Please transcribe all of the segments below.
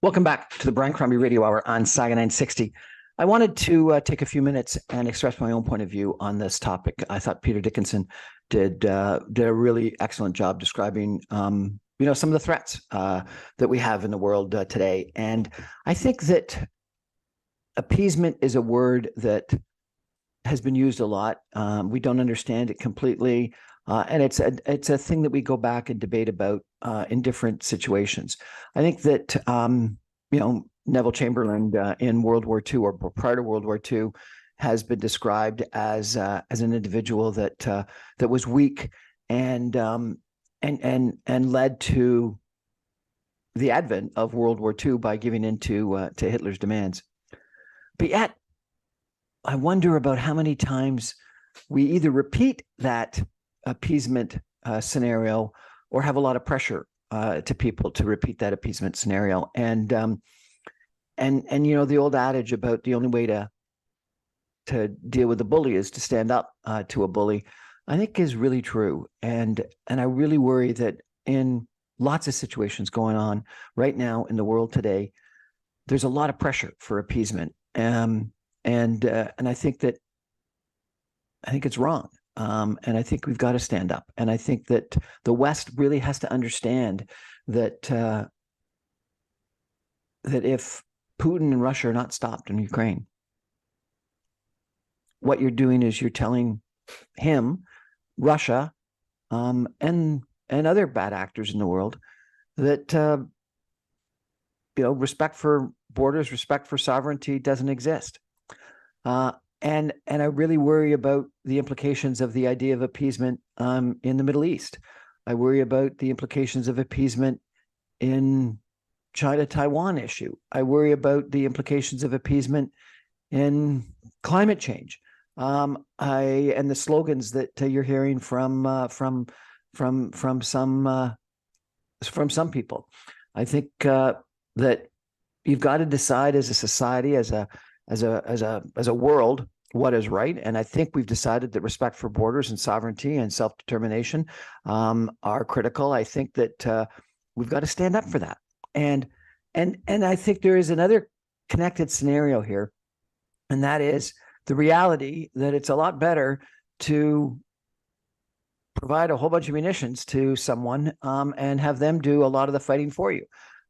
Welcome back to the Brian Crombie Radio Hour on Saga 960. I wanted to take a few minutes and express my own point of view on this topic. I thought Peter Dickinson did a really excellent job describing, some of the threats that we have in the world today. And I think that appeasement is a word that has been used a lot. We don't understand it completely. And it's a thing that we go back and debate about in different situations. I think that Neville Chamberlain in World War II or prior to World War II has been described as an individual that was weak and led to the advent of World War II by giving in to Hitler's demands. But yet, I wonder about how many times we either repeat that appeasement scenario or have a lot of pressure to people to repeat that appeasement scenario. And the old adage about the only way to deal with a bully is to stand up to a bully, I think is really true. And I really worry that in lots of situations going on right now in the world today, there's a lot of pressure for appeasement. And I think it's wrong. And I think we've got to stand up. And I think that the West really has to understand that that if Putin and Russia are not stopped in Ukraine, what you're doing is you're telling him, Russia, and other bad actors in the world that respect for borders, respect for sovereignty doesn't exist. And I really worry about the implications of the idea of appeasement in the Middle East. I worry about the implications of appeasement in China-Taiwan issue. I worry about the implications of appeasement in climate change. And the slogans that you're hearing from some people. I think that you've got to decide as a society, as a world, what is right. And I think we've decided that respect for borders and sovereignty and self-determination are critical. I think that we've got to stand up for that. And I think there is another connected scenario here, and that is the reality that it's a lot better to provide a whole bunch of munitions to someone and have them do a lot of the fighting for you.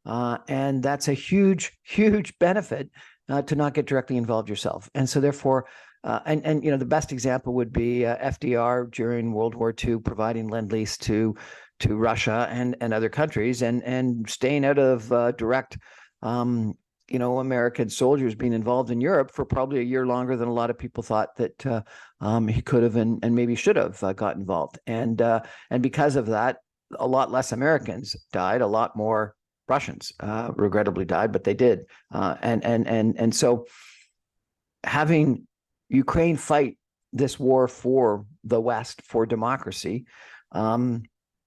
And that's a huge, huge benefit to not get directly involved yourself. And so therefore, the best example would be FDR during World War II, providing Lend-Lease to Russia and other countries and staying out of direct, American soldiers being involved in Europe for probably a year longer than a lot of people thought that he could have and maybe should have got involved. And because of that, a lot less Americans died, a lot more Russians regrettably died, but they did. And so having Ukraine fight this war for the West, for democracy,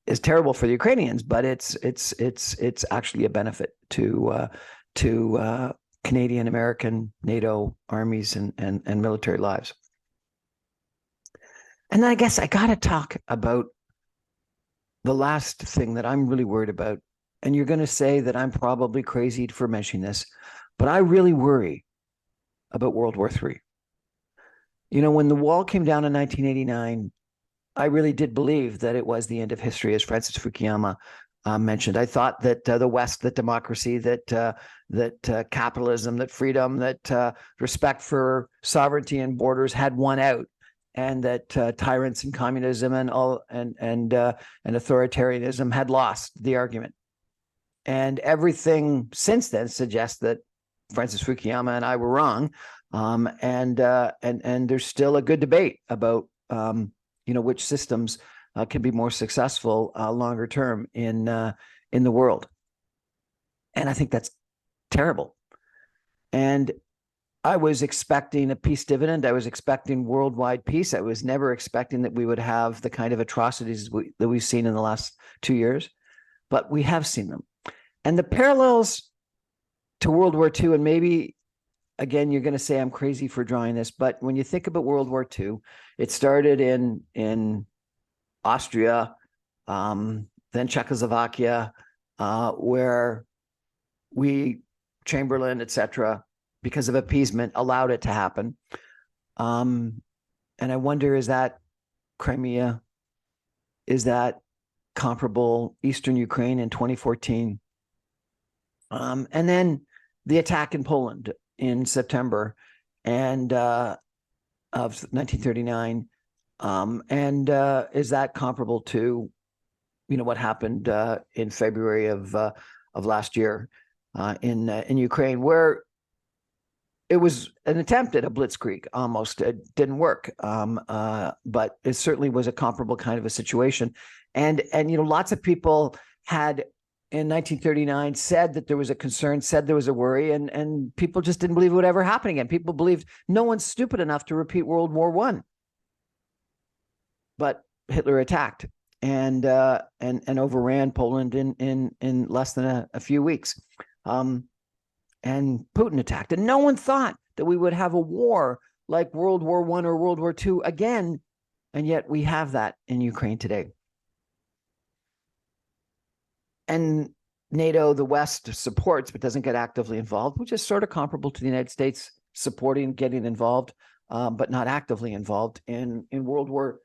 is terrible for the Ukrainians, but it's actually a benefit to Canadian, American, NATO armies and military lives. And then I guess I got to talk about the last thing that I'm really worried about. And you're going to say that I'm probably crazy for mentioning this, but I really worry about World War III. When the wall came down in 1989, I really did believe that it was the end of history, as Francis Fukuyama mentioned. I thought that the West, that democracy, that capitalism, that freedom, that respect for sovereignty and borders had won out, and that tyrants and communism and authoritarianism had lost the argument. And everything since then suggests that Francis Fukuyama and I were wrong. And there's still a good debate about which systems can be more successful longer term in the world. And I think that's terrible. And I was expecting a peace dividend. I was expecting worldwide peace. I was never expecting that we would have the kind of atrocities that we've seen in the last 2 years, but we have seen them. And the parallels to World War II, and maybe, again, you're going to say I'm crazy for drawing this, but when you think about World War II, it started in Austria, then Czechoslovakia, where we Chamberlain, etc., because of appeasement, allowed it to happen. And I wonder, is that Crimea? Is that comparable Eastern Ukraine in 2014? And then the attack in Poland in September and of 1939. And is that comparable to, what happened in February of last year in Ukraine, where it was an attempt at a blitzkrieg almost. It didn't work, but it certainly was a comparable kind of a situation. And lots of people had in 1939 said that there was a concern, said there was a worry, and people just didn't believe it would ever happen again. People believed no one's stupid enough to repeat World War I. But Hitler attacked and overran Poland in less than a few weeks. And Putin attacked. And no one thought that we would have a war like World War I or World War II again. And yet we have that in Ukraine today. And NATO, the West, supports but doesn't get actively involved, which is sort of comparable to the United States supporting, getting involved, but not actively involved in World War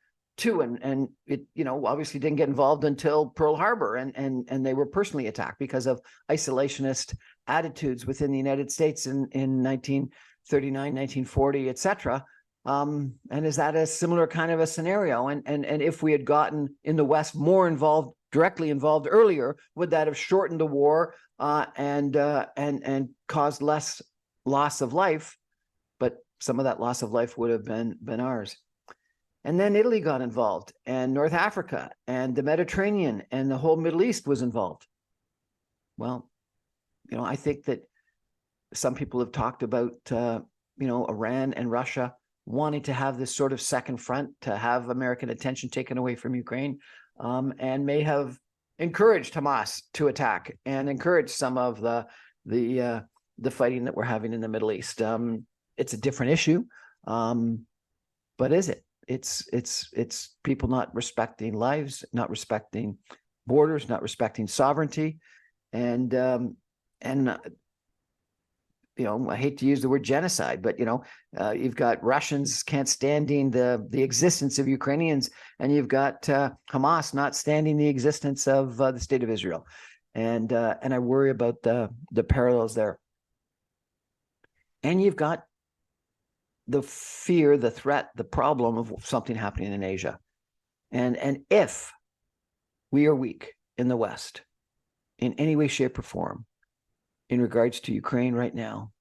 II. And it, obviously didn't get involved until Pearl Harbor, and they were personally attacked because of isolationist attitudes within the United States in 1939, 1940, etc. And is that a similar kind of a scenario? And if we had gotten in the West more involved, directly involved earlier, would that have shortened the war and caused less loss of life? But some of that loss of life would have been ours. And then Italy got involved, and North Africa, and the Mediterranean, and the whole Middle East was involved. Well, I think that some people have talked about, Iran and Russia wanting to have this sort of second front to have American attention taken away from Ukraine, and may have encouraged Hamas to attack and encouraged some of the fighting that we're having in the Middle East. It's a different issue, but is it? It's people not respecting lives, not respecting borders, not respecting sovereignty, and I hate to use the word genocide, but you've got Russians can't standing the existence of Ukrainians, and you've got Hamas not standing the existence of the state of Israel, and I worry about the parallels there. And you've got the fear, the threat, the problem of something happening in Asia. And if we are weak in the West in any way, shape, or form in regards to Ukraine right now,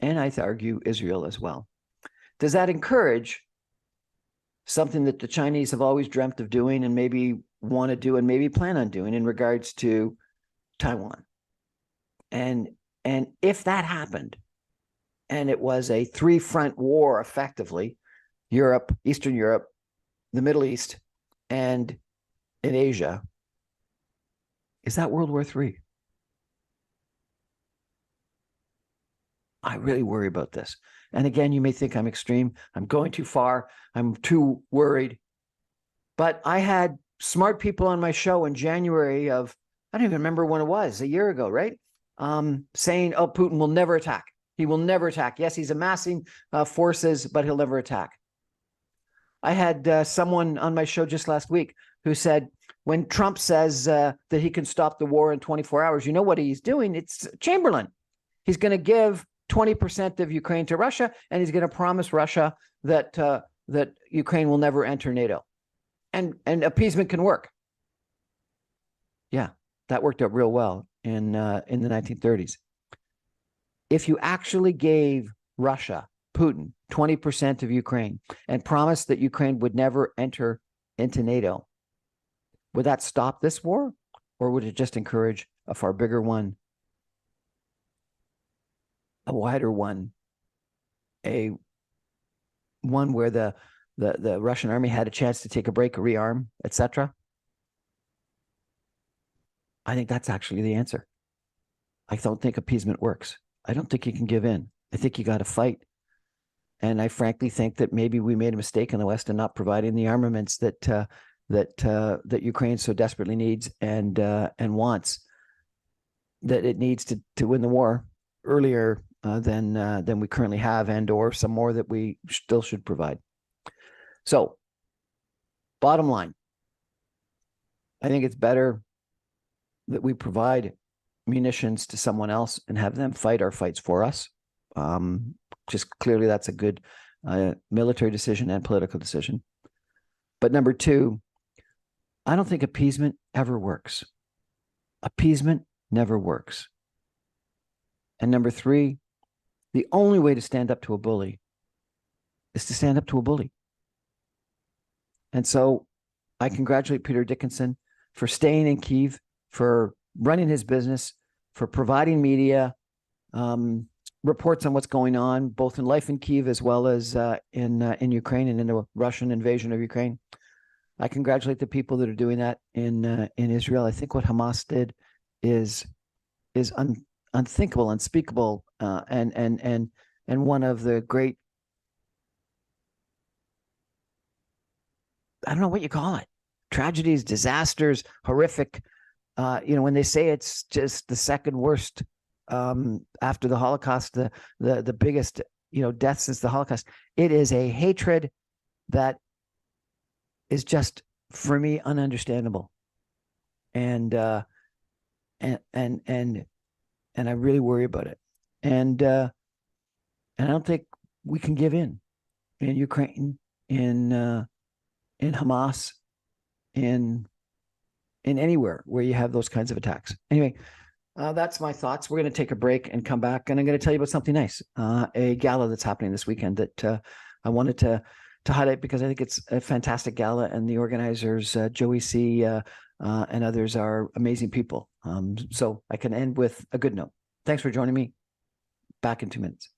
and I'd argue Israel as well, does that encourage something that the Chinese have always dreamt of doing and maybe want to do and maybe plan on doing in regards to Taiwan? And if that happened, and it was a three-front war, effectively, Europe, Eastern Europe, the Middle East, and in Asia, is that World War III? I really worry about this. And again, you may think I'm extreme. I'm going too far. I'm too worried. But I had smart people on my show in January of, I don't even remember when it was, a year ago, right? Saying, oh, Putin will never attack. He will never attack. Yes, he's amassing forces, but he'll never attack. I had someone on my show just last week who said, when Trump says that he can stop the war in 24 hours, you know what he's doing? It's Chamberlain. He's going to give 20% of Ukraine to Russia, and he's going to promise Russia that that Ukraine will never enter NATO. And appeasement can work. Yeah, that worked out real well in the 1930s. If you actually gave Russia, Putin, 20% of Ukraine and promised that Ukraine would never enter into NATO, would that stop this war, or would it just encourage a far bigger one, a wider one, a one where the Russian army had a chance to take a break, rearm, etc.? I think that's actually the answer. I don't think appeasement works. I don't think you can give in. I think you got to fight. And I frankly think that maybe we made a mistake in the West in not providing the armaments that Ukraine so desperately needs and wants, that it needs to win the war. earlier than we currently have, and or some more that we still should provide. So, bottom line, I think it's better that we provide munitions to someone else and have them fight our fights for us. Just clearly, that's a good military decision and political decision. But number two, I don't think appeasement ever works. Appeasement never works. And number three, the only way to stand up to a bully is to stand up to a bully. And so I congratulate Peter Dickinson for staying in Kyiv, for running his business, for providing media, reports on what's going on, both in life in Kyiv as well as in Ukraine and in the Russian invasion of Ukraine. I congratulate the people that are doing that in Israel. I think what Hamas did is unthinkable, unspeakable, and one of the great, I don't know what you call it, tragedies, disasters, horrific. When they say it's just the second worst after the Holocaust, the biggest death since the Holocaust, it is a hatred that is just, for me, ununderstandable, and I really worry about it, and I don't think we can give in Ukraine, in Hamas, in anywhere where you have those kinds of attacks. Anyway, that's my thoughts. We're going to take a break and come back, and I'm going to tell you about something nice, a gala that's happening this weekend that I wanted to highlight because I think it's a fantastic gala, and the organizers, Joey C. And others, are amazing people. So I can end with a good note. Thanks for joining me. Back in 2 minutes.